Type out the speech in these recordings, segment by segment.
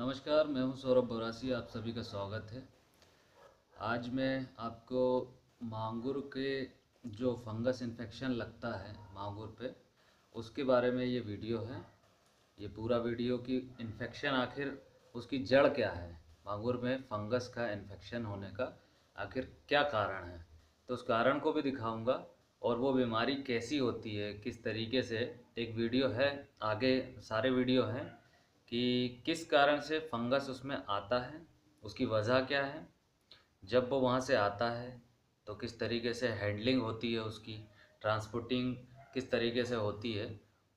नमस्कार, मैं हूं सौरभ बोरासी। आप सभी का स्वागत है। आज मैं आपको मांगुर के जो फंगस इन्फेक्शन लगता है मांगुर पे, उसके बारे में ये वीडियो है। ये पूरा वीडियो कि इन्फेक्शन आखिर उसकी जड़ क्या है, मांगुर में फंगस का इन्फेक्शन होने का आखिर क्या कारण है, तो उस कारण को भी दिखाऊंगा और वो बीमारी कैसी होती है, किस तरीके से। एक वीडियो है, आगे सारे वीडियो हैं कि किस कारण से फंगस उसमें आता है, उसकी वजह क्या है, जब वो वहाँ से आता है तो किस तरीके से हैंडलिंग होती है, उसकी ट्रांसपोर्टिंग किस तरीके से होती है,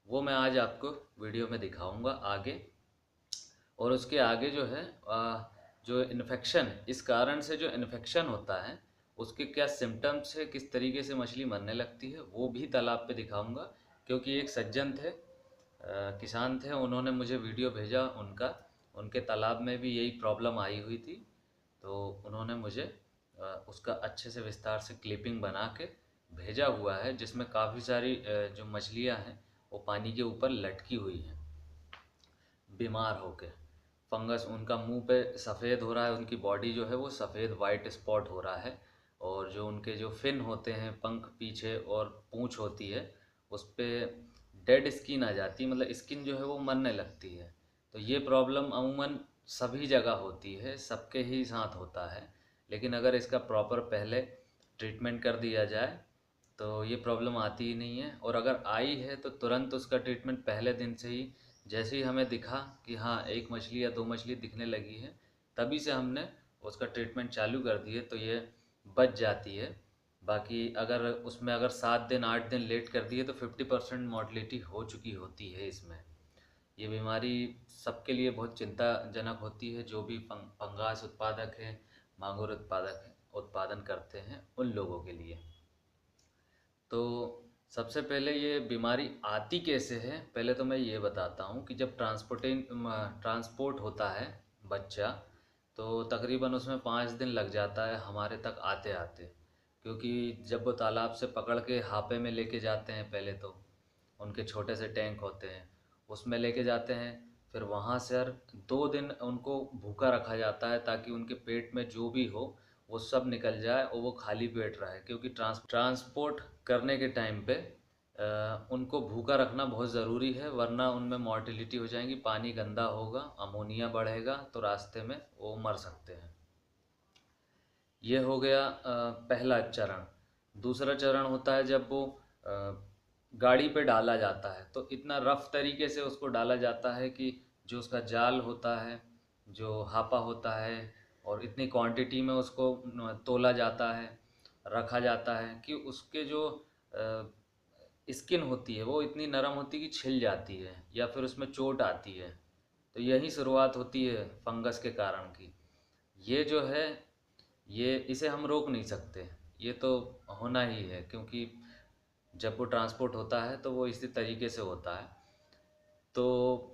वो मैं आज आपको वीडियो में दिखाऊंगा आगे। और उसके आगे जो है जो इन्फेक्शन, इस कारण से जो इन्फेक्शन होता है उसके क्या सिम्टम्स है, किस तरीके से मछली मरने लगती है, वो भी तालाब पे दिखाऊंगा। क्योंकि एक सज्जन थे, किसान थे, उन्होंने मुझे वीडियो भेजा उनका, उनके तालाब में भी यही प्रॉब्लम आई हुई थी। तो उन्होंने मुझे उसका अच्छे से विस्तार से क्लिपिंग बना के भेजा हुआ है, जिसमें काफ़ी सारी जो मछलियां हैं वो पानी के ऊपर लटकी हुई हैं बीमार होके। फंगस उनका मुंह पे सफ़ेद हो रहा है, उनकी बॉडी जो है वो सफ़ेद वाइट स्पॉट हो रहा है। और जो उनके जो फिन होते हैं, पंख पीछे और पूंछ होती है, उस पर डेड स्किन आ जाती है, मतलब स्किन जो है वो मरने लगती है। तो ये प्रॉब्लम अमूमन सभी जगह होती है, सबके ही साथ होता है। लेकिन अगर इसका प्रॉपर पहले ट्रीटमेंट कर दिया जाए तो ये प्रॉब्लम आती ही नहीं है। और अगर आई है तो तुरंत उसका ट्रीटमेंट पहले दिन से ही, जैसे ही हमें दिखा कि हाँ एक मछली या दो मछली दिखने लगी है, तभी से हमने उसका ट्रीटमेंट चालू कर दिए तो ये बच जाती है। बाकी अगर उसमें अगर 7 दिन 8 दिन लेट कर दिए तो 50% मॉर्टलिटी हो चुकी होती है इसमें। ये बीमारी सबके लिए बहुत चिंताजनक होती है, जो भी फंगास उत्पादक हैं, मांगुर उत्पादक हैं, उत्पादन करते हैं उन लोगों के लिए। तो सबसे पहले ये बीमारी आती कैसे है, पहले तो मैं ये बताता हूँ कि जब ट्रांसपोर्ट होता है बच्चा, तो तकरीबन उसमें 5 दिन लग जाता है हमारे तक आते आते। क्योंकि जब वो तालाब से पकड़ के हापे में लेके जाते हैं, पहले तो उनके छोटे से टैंक होते हैं, उसमें लेके जाते हैं। फिर वहाँ से 2 दिन उनको भूखा रखा जाता है ताकि उनके पेट में जो भी हो वो सब निकल जाए और वो खाली पेट रहे। क्योंकि ट्रांसपोर्ट करने के टाइम पे उनको भूखा रखना बहुत ज़रूरी है, वरना उनमें मॉर्टिलिटी हो जाएगी, पानी गंदा होगा, अमोनिया बढ़ेगा तो रास्ते में वो मर सकते हैं। ये हो गया पहला चरण। दूसरा चरण होता है जब वो गाड़ी पे डाला जाता है, तो इतना रफ तरीके से उसको डाला जाता है कि जो उसका जाल होता है, जो हापा होता है, और इतनी क्वांटिटी में उसको तोला जाता है, रखा जाता है कि उसके जो स्किन होती है वो इतनी नरम होती है कि छिल जाती है या फिर उसमें चोट आती है। तो यही शुरुआत होती है फंगस के कारण की। ये जो है, ये इसे हम रोक नहीं सकते, ये तो होना ही है। क्योंकि जब वो ट्रांसपोर्ट होता है तो वो इसी तरीके से होता है। तो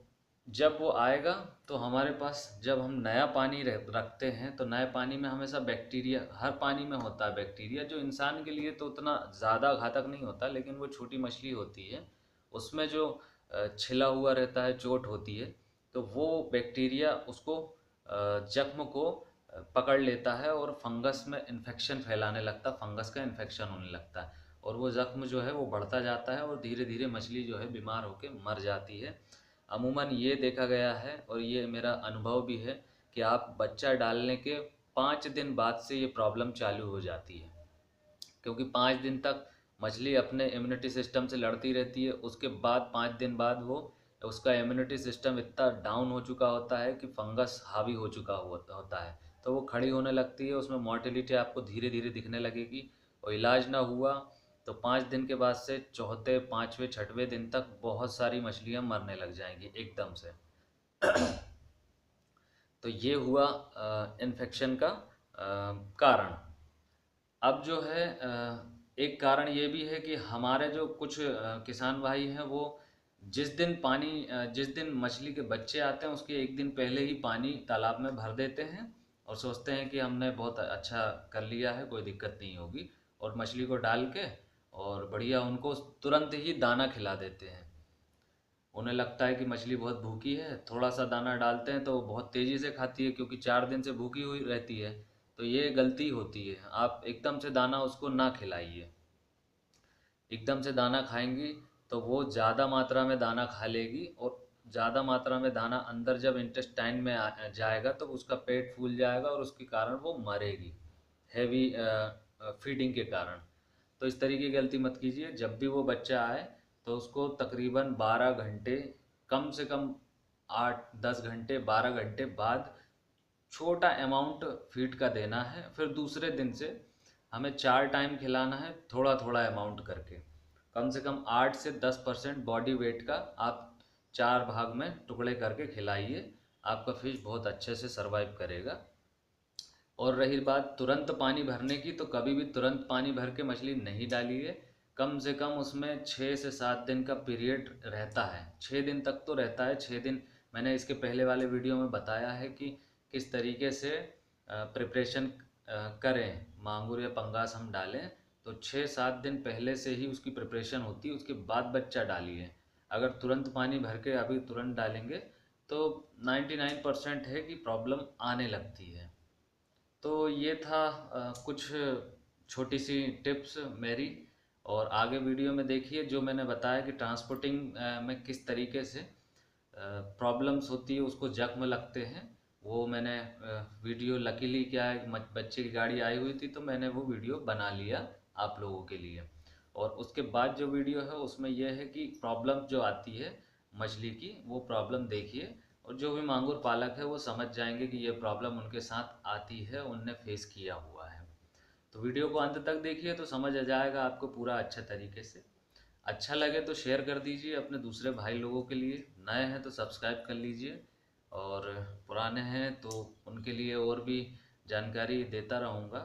जब वो आएगा तो हमारे पास, जब हम नया पानी रखते हैं तो नए पानी में हमेशा बैक्टीरिया, हर पानी में होता है बैक्टीरिया, जो इंसान के लिए तो उतना ज़्यादा घातक नहीं होता, लेकिन वो छोटी मछली होती है उसमें जो छिला हुआ रहता है, चोट होती है, तो वो बैक्टीरिया उसको जख्म को पकड़ लेता है और फंगस में इन्फेक्शन फैलाने लगता, फंगस का इन्फेक्शन होने लगता है। और वो ज़ख्म जो है वो बढ़ता जाता है और धीरे धीरे मछली जो है बीमार होकर मर जाती है। अमूमन ये देखा गया है और ये मेरा अनुभव भी है कि आप बच्चा डालने के 5 दिन बाद से ये प्रॉब्लम चालू हो जाती है। क्योंकि 5 दिन तक मछली अपने इम्यूनिटी सिस्टम से लड़ती रहती है, उसके बाद 5 दिन बाद वो, उसका इम्यूनिटी सिस्टम इतना डाउन हो चुका होता है कि फंगस हावी हो चुका होता है, तो वो खड़ी होने लगती है, उसमें मोर्टेलिटी आपको धीरे धीरे दिखने लगेगी। और इलाज ना हुआ तो 5 दिन के बाद से चौथे पाँचवें छठवें दिन तक बहुत सारी मछलियाँ मरने लग जाएंगी एकदम से। तो ये हुआ इन्फेक्शन का कारण। अब जो है एक कारण ये भी है कि हमारे जो कुछ किसान भाई हैं, वो जिस दिन मछली के बच्चे आते हैं उसके एक दिन पहले ही पानी तालाब में भर देते हैं और सोचते हैं कि हमने बहुत अच्छा कर लिया है, कोई दिक्कत नहीं होगी, और मछली को डाल के और बढ़िया उनको तुरंत ही दाना खिला देते हैं। उन्हें लगता है कि मछली बहुत भूखी है, थोड़ा सा दाना डालते हैं तो वो बहुत तेज़ी से खाती है क्योंकि 4 दिन से भूखी हुई रहती है। तो ये गलती होती है, आप एकदम से दाना उसको ना खिलाइए। एकदम से दाना खाएंगी तो वो ज़्यादा मात्रा में दाना खा लेगी, और ज़्यादा मात्रा में दाना अंदर जब इंटेस्टाइन में जाएगा तो उसका पेट फूल जाएगा और उसके कारण वो मरेगी, हैवी फीडिंग के कारण। तो इस तरीके की गलती मत कीजिए। जब भी वो बच्चा आए तो उसको तकरीबन 12 घंटे, कम से कम 8-10 घंटे, 12 घंटे बाद छोटा अमाउंट फीड का देना है। फिर दूसरे दिन से हमें 4 टाइम खिलाना है, थोड़ा थोड़ा अमाउंट करके। कम से कम 8 से 10% बॉडी वेट का आप 4 भाग में टुकड़े करके खिलाइए। आपका फिश बहुत अच्छे से सरवाइव करेगा। और रही बात तुरंत पानी भरने की, तो कभी भी तुरंत पानी भर के मछली नहीं डालिए। कम से कम उसमें 6 से 7 दिन का पीरियड रहता है, 6 दिन तक तो रहता है। 6 दिन मैंने इसके पहले वाले वीडियो में बताया है कि किस तरीके से प्रिपरेशन करें, मांगुर या पंगास हम डालें तो 6-7 दिन पहले से ही उसकी प्रिपरेशन होती है, उसके बाद बच्चा डालिए। अगर तुरंत पानी भर के अभी तुरंत डालेंगे तो 99% है कि प्रॉब्लम आने लगती है। तो ये था कुछ छोटी सी टिप्स मेरी। और आगे वीडियो में देखिए जो मैंने बताया कि ट्रांसपोर्टिंग में किस तरीके से प्रॉब्लम्स होती है, उसको जख्म लगते हैं। वो मैंने वीडियो, लकीली क्या है, बच्चे की गाड़ी आई हुई थी तो मैंने वो वीडियो बना लिया आप लोगों के लिए। और उसके बाद जो वीडियो है उसमें यह है कि प्रॉब्लम जो आती है मछली की, वो प्रॉब्लम देखिए। और जो भी मांगुर पालक है वो समझ जाएंगे कि ये प्रॉब्लम उनके साथ आती है, उनने फेस किया हुआ है। तो वीडियो को अंत तक देखिए तो समझ आ जाएगा आपको पूरा अच्छे तरीके से। अच्छा लगे तो शेयर कर दीजिए अपने दूसरे भाई लोगों के लिए, नए हैं तो सब्सक्राइब कर लीजिए, और पुराने हैं तो उनके लिए और भी जानकारी देता रहूँगा।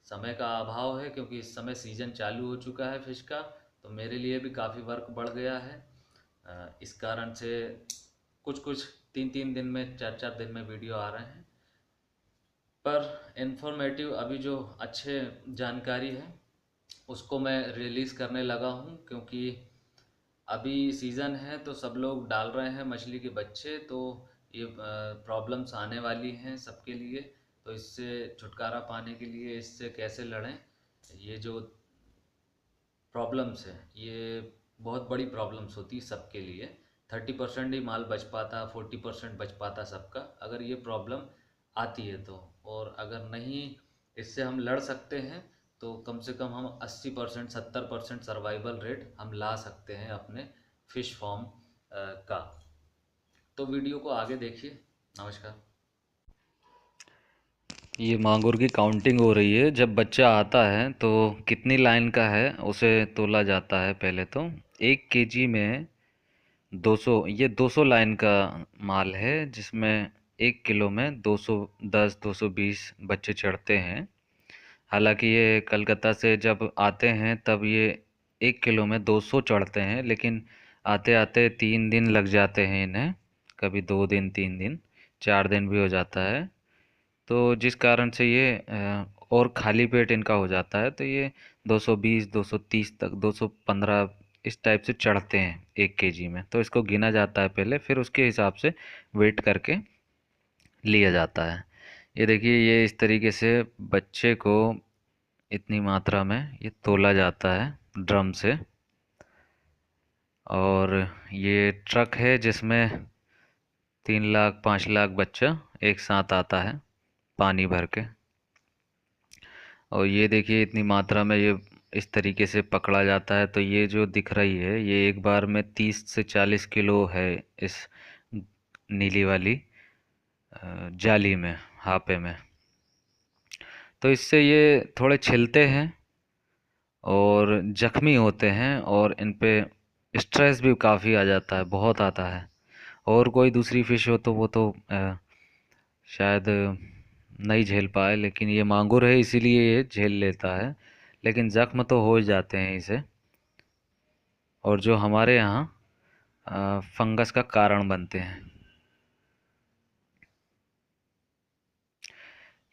समय का अभाव है क्योंकि इस समय सीज़न चालू हो चुका है फिश का, तो मेरे लिए भी काफ़ी वर्क बढ़ गया है। इस कारण से कुछ कुछ 3-3 दिन में, 4-4 दिन में वीडियो आ रहे हैं। पर इन्फॉर्मेटिव अभी जो अच्छे जानकारी है उसको मैं रिलीज़ करने लगा हूँ, क्योंकि अभी सीज़न है तो सब लोग डाल रहे हैं मछली के बच्चे। तो ये प्रॉब्लम्स आने वाली हैं सबके लिए। तो इससे छुटकारा पाने के लिए, इससे कैसे लड़ें, ये जो प्रॉब्लम्स है ये बहुत बड़ी प्रॉब्लम्स होती है सबके लिए। 30% ही माल बच पाता, 40% बच पाता सबका, अगर ये प्रॉब्लम आती है तो। और अगर नहीं इससे हम लड़ सकते हैं तो कम से कम हम 80%, 70% सर्वाइवल रेट हम ला सकते हैं अपने फिश फॉर्म का। तो वीडियो को आगे देखिए। नमस्कार। ये मांगुर की काउंटिंग हो रही है। जब बच्चा आता है तो कितनी लाइन का है उसे तोला जाता है। पहले तो 1 केजी में 200, ये 200 लाइन का माल है, जिसमें 1 किलो में 210 220 बच्चे चढ़ते हैं। हालांकि ये कलकत्ता से जब आते हैं तब ये 1 किलो में 200 चढ़ते हैं, लेकिन आते आते 3 दिन लग जाते हैं इन्हें। कभी 2 दिन, 3 दिन, 4 दिन भी हो जाता है। तो जिस कारण से ये और खाली पेट इनका हो जाता है तो ये 220 230 तक, 215 इस टाइप से चढ़ते हैं 1 केजी में। तो इसको गिना जाता है पहले, फिर उसके हिसाब से वेट करके लिया जाता है। ये देखिए, ये इस तरीके से बच्चे को इतनी मात्रा में ये तोला जाता है ड्रम से। और ये ट्रक है जिसमें 3 लाख 5 लाख बच्चा एक साथ आता है पानी भर के। और ये देखिए इतनी मात्रा में ये इस तरीके से पकड़ा जाता है। तो ये जो दिख रही है ये एक बार में 30 से 40 किलो है इस नीली वाली जाली में, हापे में। तो इससे ये थोड़े छिलते हैं और जख्मी होते हैं, और इन पे स्ट्रेस भी काफ़ी आ जाता है, बहुत आता है। और कोई दूसरी फ़िश हो तो वो तो शायद नहीं झेल पाए, लेकिन ये मांगुर है इसीलिए ये झेल लेता है। लेकिन ज़ख्म तो हो जाते हैं इसे, और जो हमारे यहाँ फंगस का कारण बनते हैं।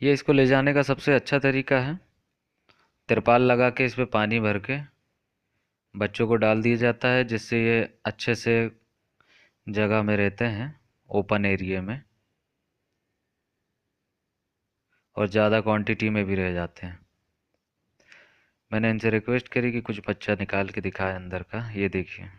ये इसको ले जाने का सबसे अच्छा तरीका है, तिरपाल लगा के इस पे पानी भर के बच्चों को डाल दिया जाता है, जिससे ये अच्छे से जगह में रहते हैं, ओपन एरिया में, और ज़्यादा क्वांटिटी में भी रह जाते हैं। मैंने इनसे रिक्वेस्ट करी कि कुछ बच्चा निकाल के दिखाए अंदर का। ये देखिए,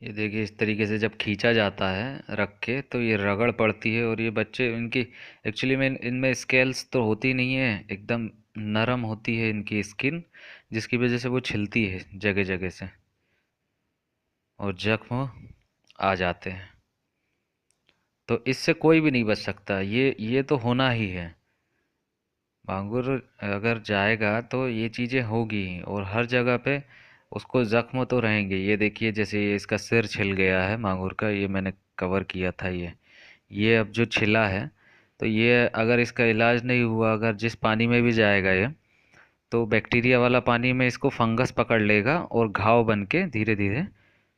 ये देखिए इस तरीके से जब खींचा जाता है रख के तो ये रगड़ पड़ती है, और ये बच्चे इनकी एक्चुअली में इनमें स्केल्स तो होती नहीं है, एकदम नरम होती है इनकी स्किन, जिसकी वजह से वो छिलती है जगह जगह से और जख्म आ जाते हैं। तो इससे कोई भी नहीं बच सकता, ये तो होना ही है। भांगुर अगर जाएगा तो ये चीज़ें होगी, और हर जगह पे उसको ज़ख्म तो रहेंगे। ये देखिए जैसे ये इसका सिर छिल गया है मांगुर का, ये मैंने कवर किया था। ये अब जो छिला है, तो ये अगर इसका इलाज नहीं हुआ, अगर जिस पानी में भी जाएगा ये, तो बैक्टीरिया वाला पानी में इसको फंगस पकड़ लेगा और घाव बन के धीरे धीरे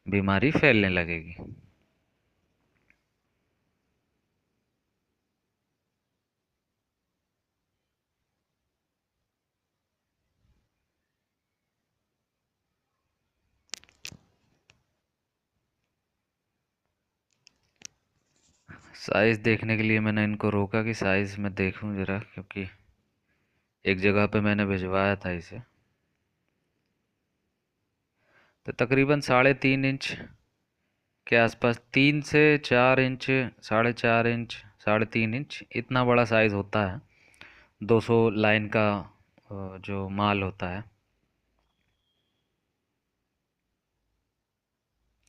बीमारी फैलने लगेगी। साइज़ देखने के लिए मैंने इनको रोका कि साइज़ में देखूं ज़रा, क्योंकि एक जगह पे मैंने भिजवाया था इसे। तो तकरीबन 3.5 इंच के आसपास, 3 से 4 इंच, 4.5 इंच, 3.5 इंच, इतना बड़ा साइज़ होता है 200 लाइन का जो माल होता है।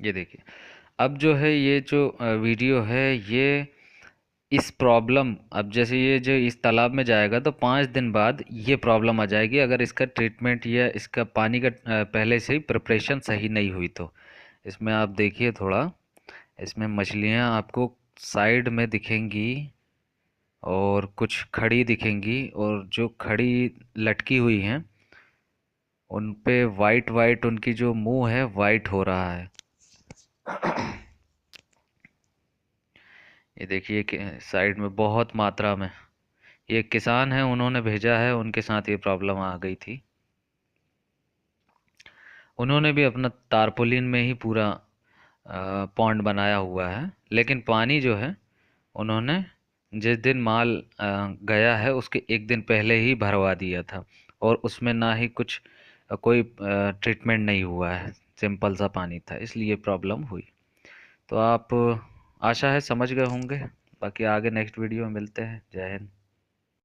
ये देखिए, अब जो है ये जो वीडियो है, ये इस प्रॉब्लम, अब जैसे ये जो इस तालाब में जाएगा तो 5 दिन बाद ये प्रॉब्लम आ जाएगी, अगर इसका ट्रीटमेंट या इसका पानी का पहले से ही प्रिपरेशन सही नहीं हुई तो। इसमें आप देखिए थोड़ा, इसमें मछलियाँ आपको साइड में दिखेंगी और कुछ खड़ी दिखेंगी, और जो खड़ी लटकी हुई हैं उन पे वाइट वाइट, उनकी जो मुंह है वाइट हो रहा है। ये देखिए कि साइड में बहुत मात्रा में, ये किसान है, उन्होंने भेजा है, उनके साथ ये प्रॉब्लम आ गई थी। उन्होंने भी अपना तारपोलिन में ही पूरा पॉन्ड बनाया हुआ है, लेकिन पानी जो है उन्होंने जिस दिन माल गया है उसके एक दिन पहले ही भरवा दिया था, और उसमें ना ही कुछ कोई ट्रीटमेंट नहीं हुआ है, सिंपल सा पानी था, इसलिए प्रॉब्लम हुई। तो आप आशा है समझ गए होंगे। बाकी आगे नेक्स्ट वीडियो में मिलते हैं। जय हिंद।